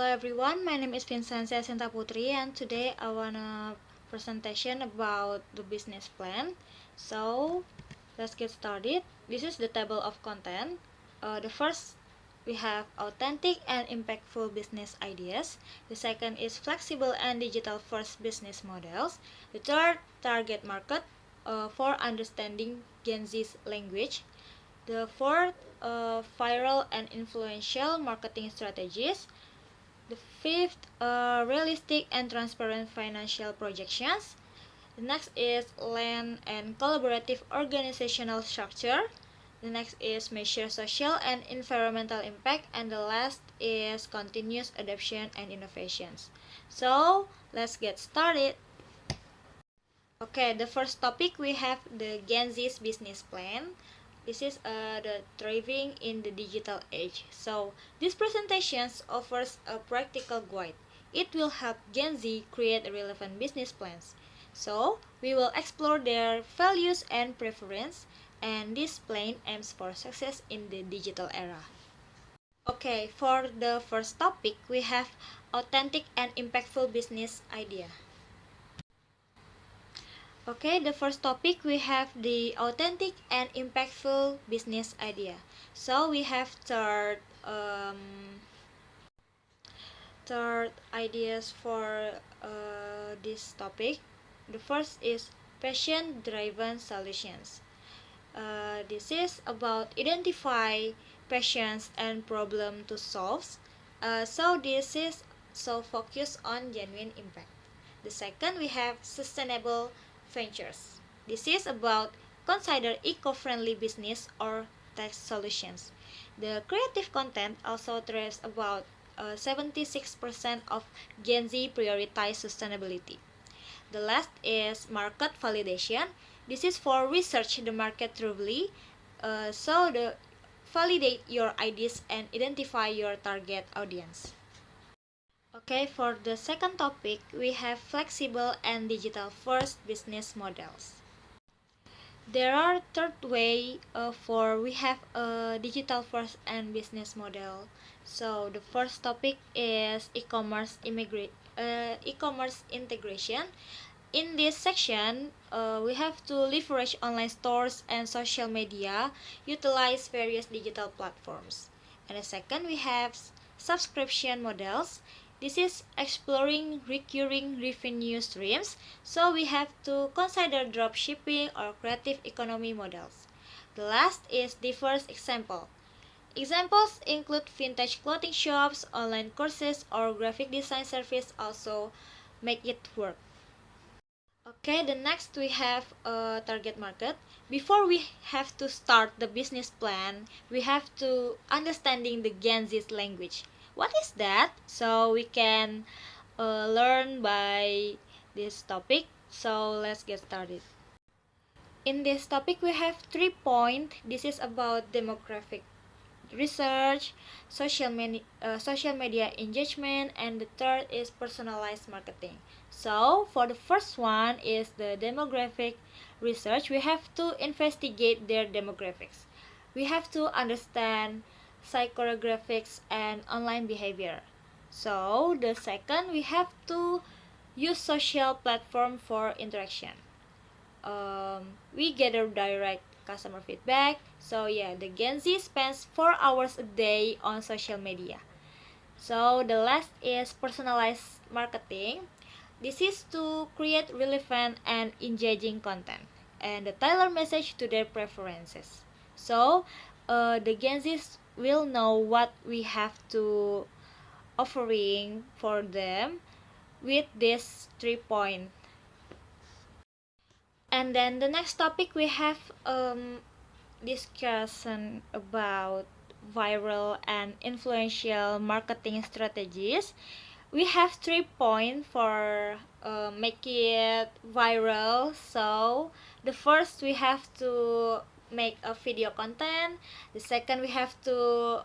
everyone, my name is Vincentia Sinta Putri, and today I wanna presentation about the business plan. So let's get started. This is the table of content. The first we have authentic and impactful business ideas. The second is flexible and digital first business models. The third, target market for understanding Gen Z's language. The fourth, viral and influential marketing strategies. The fifth, realistic and transparent financial projections. The next is land and collaborative organizational structure. The next is measure social and environmental impact. And the last is continuous adoption and innovations. So let's get started. Okay, the first topic we have the Gen Z's business plan. This is the thriving in the digital age. So this presentation offers a practical guide. It will help Gen Z create relevant business plans. So we will explore their values and preference, and this plan aims for success in the digital era. Okay, for the first topic, we have authentic and impactful business idea. Okay, the first topic we have the authentic and impactful business idea. So we have third ideas for this topic. The first is passion-driven solutions. This is about identify passions and problem to solve. So this is so focused on genuine impact. The second we have sustainable ventures. This is about consider eco-friendly business or tech solutions. The creative content also thrives about 76% of Gen Z prioritize sustainability. The last is market validation. This is for research the market thoroughly. Validate your ideas and identify your target audience. Okay, for the second topic, we have flexible and digital first business models. There are third way for we have a digital first and business model. So the first topic is e-commerce integration. In this section, we have to leverage online stores and social media, utilize various digital platforms. And the second, we have subscription models. This is exploring recurring revenue streams, so we have to consider dropshipping or creative economy models. The last is diverse example. Examples include vintage clothing shops, online courses, or graphic design service also make it work. Okay, the next we have a target market. Before we have to start the business plan, we have to understanding the Gen Z's language. What is that? So we can learn by this topic. So let's get started. In this topic, we have 3 points. This is about demographic research, social media engagement, and the third is personalized marketing. So for the first one is the demographic research. We have to investigate their demographics. We have to understand psychographics and online behavior. So the second, we have to use social platform for interaction. We gather direct customer feedback. So yeah, the Gen Z spends 4 hours a day on social media. So the last is personalized marketing. This is to create relevant and engaging content and the tailor message to their preferences. So the Gen Zs will know what we have to offering for them with this 3 point. And then the next topic we have discussion about viral and influential marketing strategies. We have 3 points for make it viral. So the first we have to make a video content. The second we have to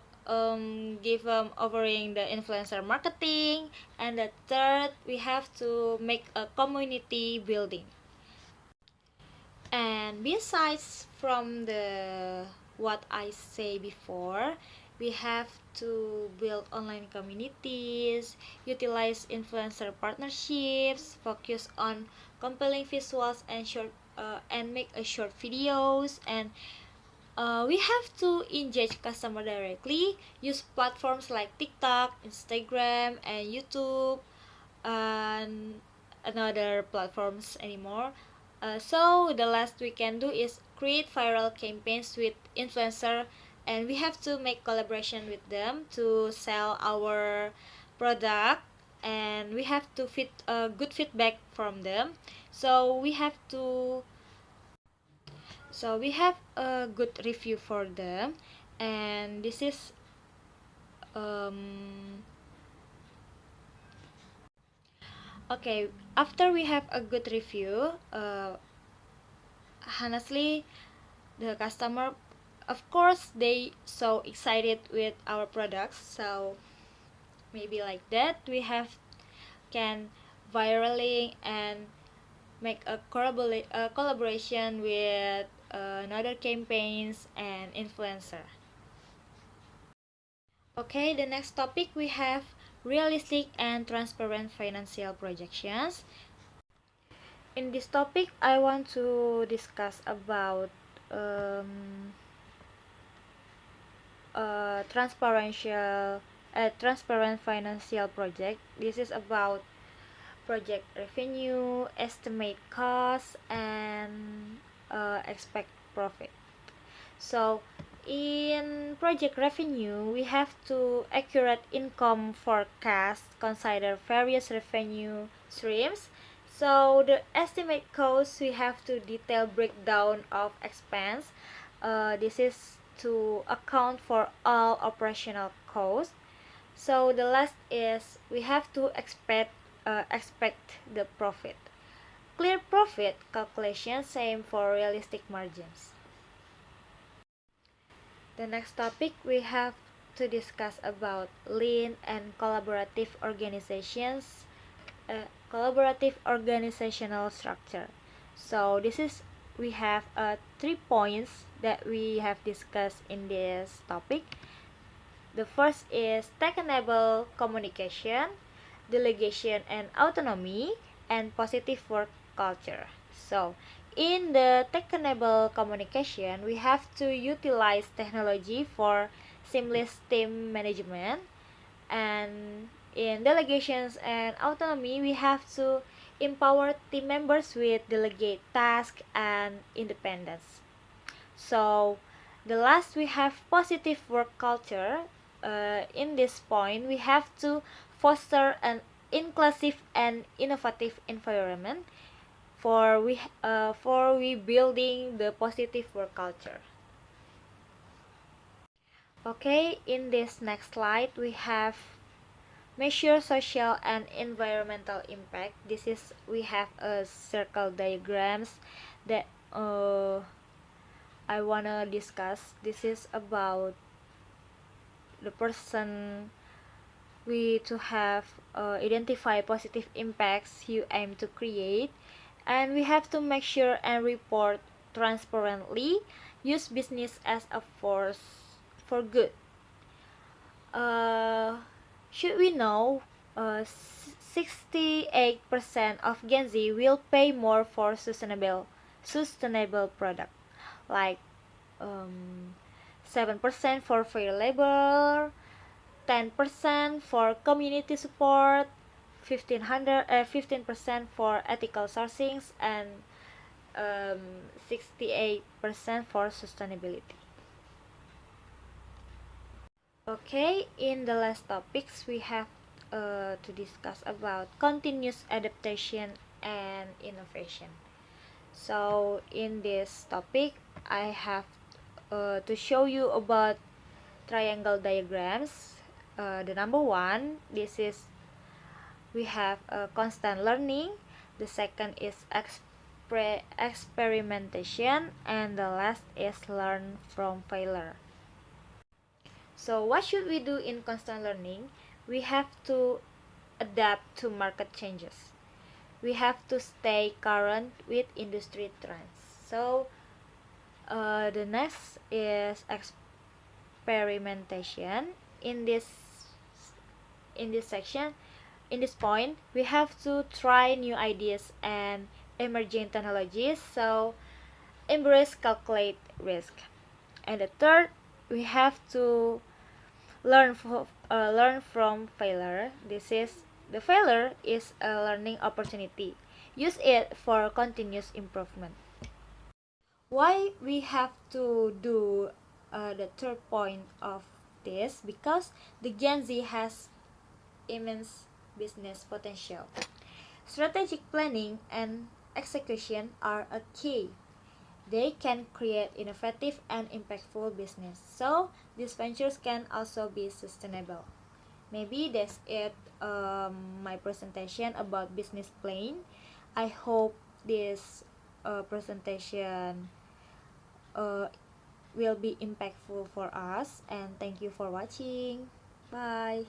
give offering the influencer marketing, and the third we have to make a community building. And besides from the what I say before, we have to build online communities, utilize influencer partnerships, focus on compelling visuals and make a short videos, and we have to engage customer directly, use platforms like TikTok, Instagram, and YouTube, and another platforms anymore. So the last we can do is create viral campaigns with influencer, and we have to make collaboration with them to sell our product, and we have to fit good feedback from them. So we have a good review for them, and this is um, okay. After we have a good review, honestly, the customer, of course, they so excited with our products. So maybe like that, we have can viraling and make a collaboration with another campaigns and influencer. Okay, the next topic we have realistic and transparent financial projections. In this topic, I want to discuss about um, transparent financial project. This is about project revenue, estimate costs, and expect profit. So in project revenue, we have to accurate income forecast, consider various revenue streams. So the estimate costs, we have to detail breakdown of expense. This is to account for all operational costs. So the last is we have to expect the profit. Clear profit calculation, same for realistic margins. The next topic we have to discuss about lean and collaborative organizational structure. So this is we have 3 points that we have discussed in this topic. The first is tech-enabled communication, delegation and autonomy, and positive work culture. So, in the tech-enabled communication, we have to utilize technology for seamless team management, and in delegations and autonomy, we have to empower team members with delegate tasks and independence. So, the last we have positive work culture. In this point, we have to foster an inclusive and innovative environment for we building the positive work culture. Okay, in this next slide we have measure social and environmental impact. This is we have a circle diagrams that I wanna discuss. This is about the person we to have identify positive impacts you aim to create, and we have to make sure and report transparently, use business as a force for good. uh, should we know 68% of Gen Z will pay more for sustainable product, like 7% for fair labor, 10% for community support, 15% for ethical sourcings, and 68% for sustainability. Okay, in the last topics we have to discuss about continuous adaptation and innovation. So in this topic, I have to show you about triangle diagrams. The number one, this is we have constant learning. The second is experimentation, and the last is learn from failure. So what should we do in constant learning? We have to adapt to market changes. We have to stay current with industry trends. So the next is experimentation. in this section, in this point, we have to try new ideas and emerging technologies. So embrace calculate risk. And the third, we have to learn from failure. The failure is a learning opportunity. Use it for continuous improvement. Why we have to do the third point of this? Because the Gen Z has immense business potential. Strategic planning and execution are a key. They can create innovative and impactful business. So these ventures can also be sustainable. Maybe that's it, my presentation about business plan. I hope this presentation uh, will be impactful for us, and thank you for watching. Bye.